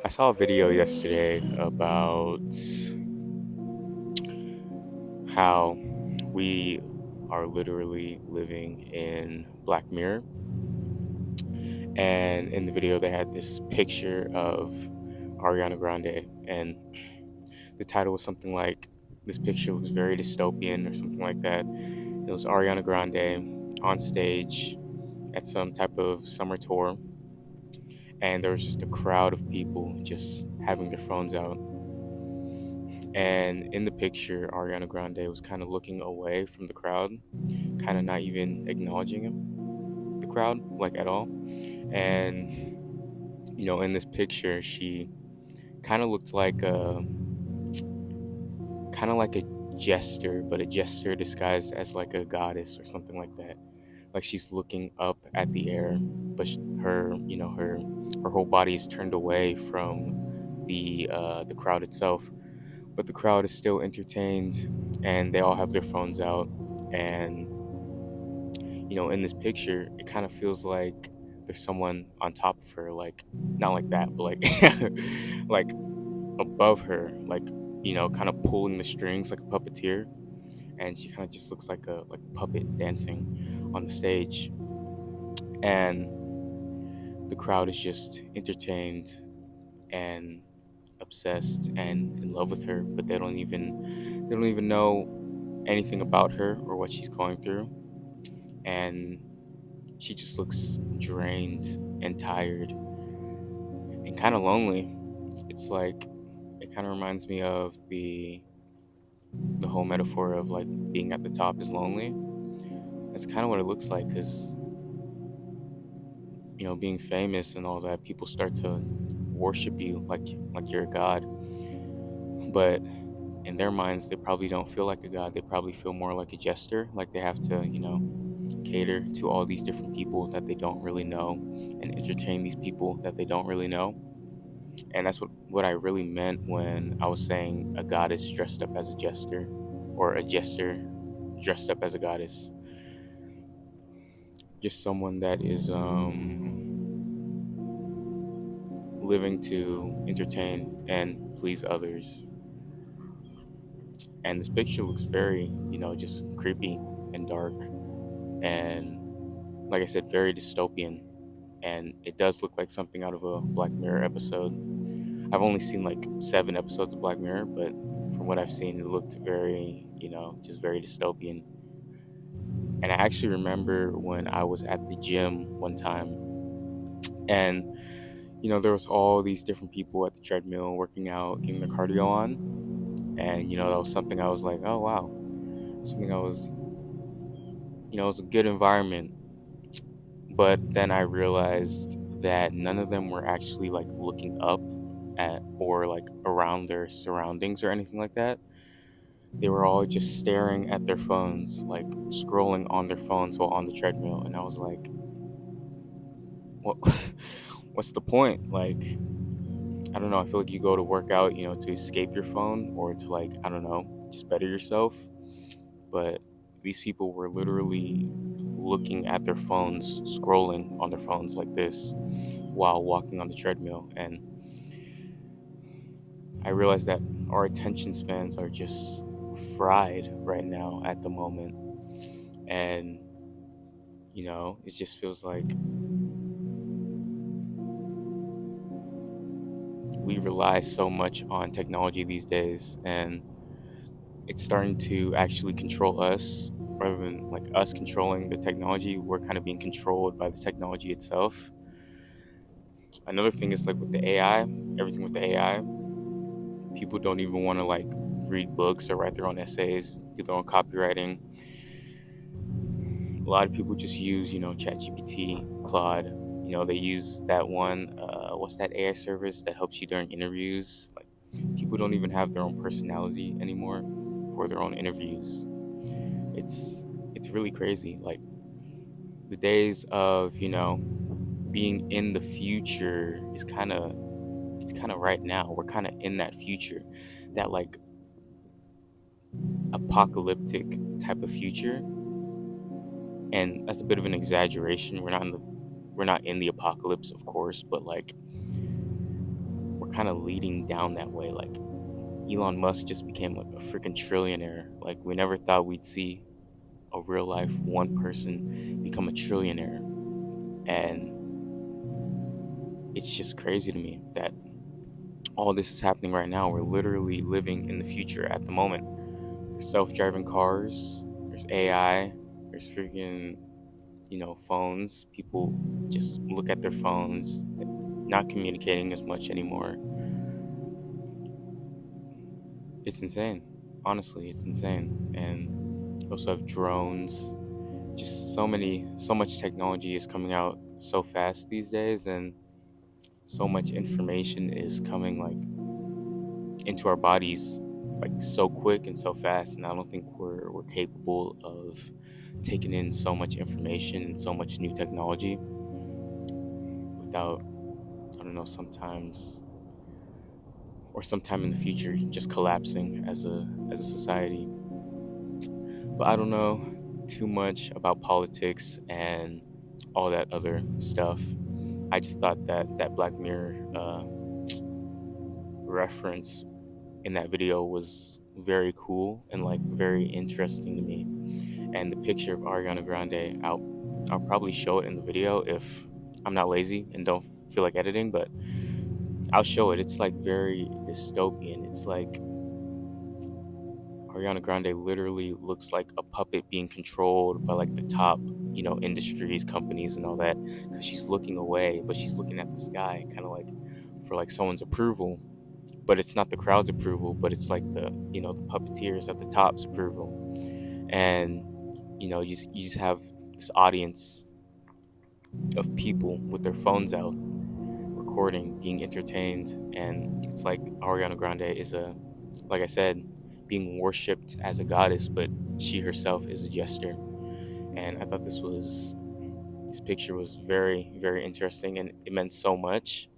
I saw a video yesterday about how we are literally living in Black Mirror. And in the video, they had this picture of Ariana Grande, and the title was something like, "This picture looks very dystopian," or something like that. It was Ariana Grande on stage at some type of summer tour, and there was just a crowd of people just having their phones out. And in the picture, Ariana Grande was kind of looking away from the crowd, kind of not even acknowledging the crowd, like at all. And, in this picture, she kind of looked like a jester, but a jester disguised as like a goddess or something like that. Like she's looking up at the air, but her whole body is turned away from the crowd itself. But the crowd is still entertained, and they all have their phones out. And in this picture, it kind of feels like there's someone on top of her, like not like that, but like like above her, like kind of pulling the strings like a puppeteer. And she kind of just looks like a puppet dancing on the stage. And the crowd is just entertained and obsessed and in love with her, but they don't even know anything about her or what she's going through. And she just looks drained and tired and kind of lonely. It's like it kind of reminds me of the whole metaphor of like being at the top is lonely. That's kind of what it looks like, because being famous and all that, people start to worship you like you're a god. But in their minds, they probably don't feel like a god. They probably feel more like a jester, like they have to cater to all these different people that they don't really know and entertain these people that they don't really know. And that's what I really meant when I was saying a goddess dressed up as a jester, or a jester dressed up as a goddess. Just someone that is living to entertain and please others. And this picture looks very, just creepy and dark, and like I said, very dystopian. And it does look like something out of a Black Mirror episode. I've only seen like 7 episodes of Black Mirror, but from what I've seen, it looked very, just very dystopian. And I actually remember when I was at the gym one time, and there was all these different people at the treadmill working out, getting their cardio on. And that was something I was like, oh wow, something I was, it was a good environment. But then I realized that none of them were actually like looking up at or like around their surroundings or anything like that. They were all just staring at their phones, like scrolling on their phones while on the treadmill. And I was like, what? What's the point? Like, I don't know. I feel like you go to work out, to escape your phone, or to, like, I don't know, just better yourself. But these people were literally looking at their phones, scrolling on their phones like this while walking on the treadmill. And I realized that our attention spans are just fried right now at the moment. And, it just feels like we rely so much on technology these days, and it's starting to actually control us rather than like us controlling the technology. We're kind of being controlled by the technology itself. Another thing is like with the AI, everything with the AI, people don't even want to like read books or write their own essays, do their own copywriting. A lot of people just use, ChatGPT, Claude. They use that one. What's that AI service that helps you during interviews? Like, people don't even have their own personality anymore for their own interviews. It's it's really crazy. Like the days of being in the future is kind of right now. We're kind of in that future, that like apocalyptic type of future. And that's a bit of an exaggeration. We're not in the apocalypse, of course, but like we're kind of leading down that way. Like Elon Musk just became like a freaking trillionaire. Like we never thought we'd see a real life one person become a trillionaire. And it's just crazy to me that all this is happening right now. We're literally living in the future at the moment. There's self-driving cars, there's AI, there's freaking, phones. People just look at their phones, not communicating as much anymore. It's insane. Honestly, it's insane. And you also have drones. Just so much technology is coming out so fast these days, and so much information is coming like into our bodies like so quick and so fast, and I don't think we're capable of taking in so much information and so much new technology without, I don't know, sometime in the future just collapsing as a society. But I don't know too much about politics and all that other stuff. I just thought that that Black Mirror reference in that video was very cool and like very interesting to me. And the picture of Ariana Grande, I'll probably show it in the video if I'm not lazy and don't feel like editing, but I'll show it. It's like very dystopian. It's like Ariana Grande literally looks like a puppet being controlled by like the top, industries, companies, and all that, because she's looking away, but she's looking at the sky, kind of like for like someone's approval. But it's not the crowd's approval, but it's like the puppeteers at the top's approval. And you just have this audience of people with their phones out, recording, being entertained, and it's like Ariana Grande is like I said, being worshipped as a goddess, but she herself is a jester. And I thought this picture was very, very interesting, and it meant so much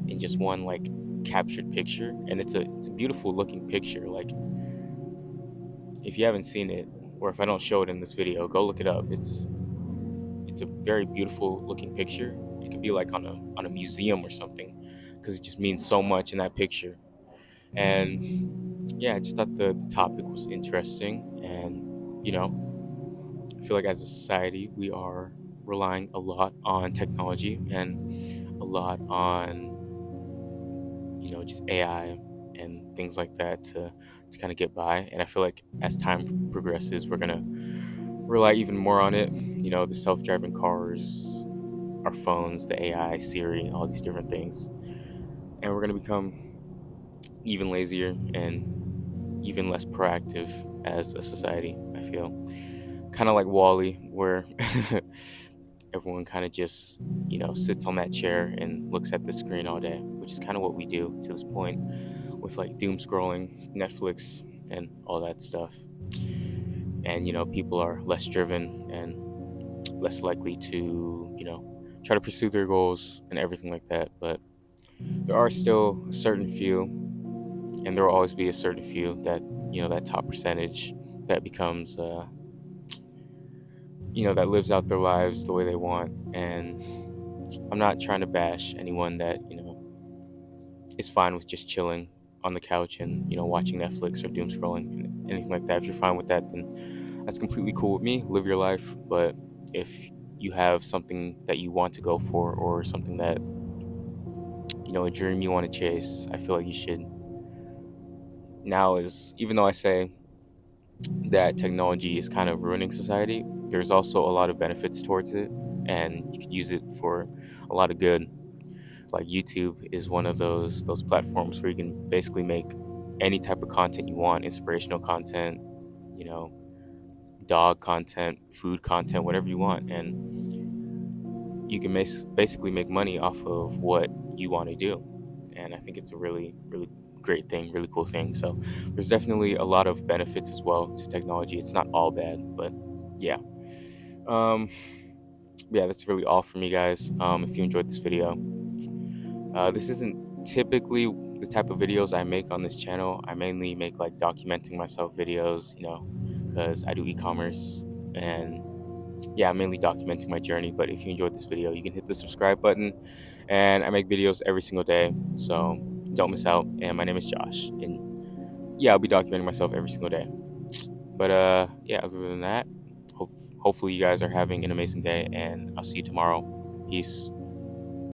in just one like captured picture. And it's a beautiful looking picture. Like if you haven't seen it, or if I don't show it in this video, go look it up. It's a very beautiful looking picture. It could be like on a museum or something, because it just means so much in that picture. And yeah, I just thought the topic was interesting. And I feel like as a society we are relying a lot on technology and a lot on just AI and things like that to kind of get by. And I feel like as time progresses, we're gonna rely even more on it. The self-driving cars, our phones, the AI, Siri, all these different things, and we're gonna become even lazier and even less proactive as a society. I feel kind of like Wall-E, where everyone kind of just sits on that chair and looks at the screen all day, which is kind of what we do to this point with like doom scrolling, Netflix, and all that stuff. And people are less driven and less likely to try to pursue their goals and everything like that. But there are still a certain few, and there will always be a certain few that that top percentage that becomes that lives out their lives the way they want. And I'm not trying to bash anyone that is fine with just chilling on the couch and watching Netflix or doom scrolling and anything like that. If you're fine with that, then that's completely cool with me. Live your life. But if you have something that you want to go for, or something that a dream you want to chase, I feel like you should. Now is, even though I say that technology is kind of ruining society, there's also a lot of benefits towards it, and you could use it for a lot of good. Like YouTube is one of those platforms where you can basically make any type of content you want, inspirational content, you know, dog content, food content, whatever you want, and you can basically make money off of what you want to do. And I think it's a really, really great thing, really cool thing. So there's definitely a lot of benefits as well to technology. It's not all bad, but yeah. Um, yeah, that's really all for me, guys. If you enjoyed this video, this isn't typically the type of videos I make on this channel. I mainly make like documenting myself videos, because I do e-commerce, and yeah, I'm mainly documenting my journey. But if you enjoyed this video, you can hit the subscribe button, and I make videos every single day. So don't miss out. And my name is Josh. And yeah, I'll be documenting myself every single day. But yeah, other than that, hopefully you guys are having an amazing day, and I'll see you tomorrow. Peace.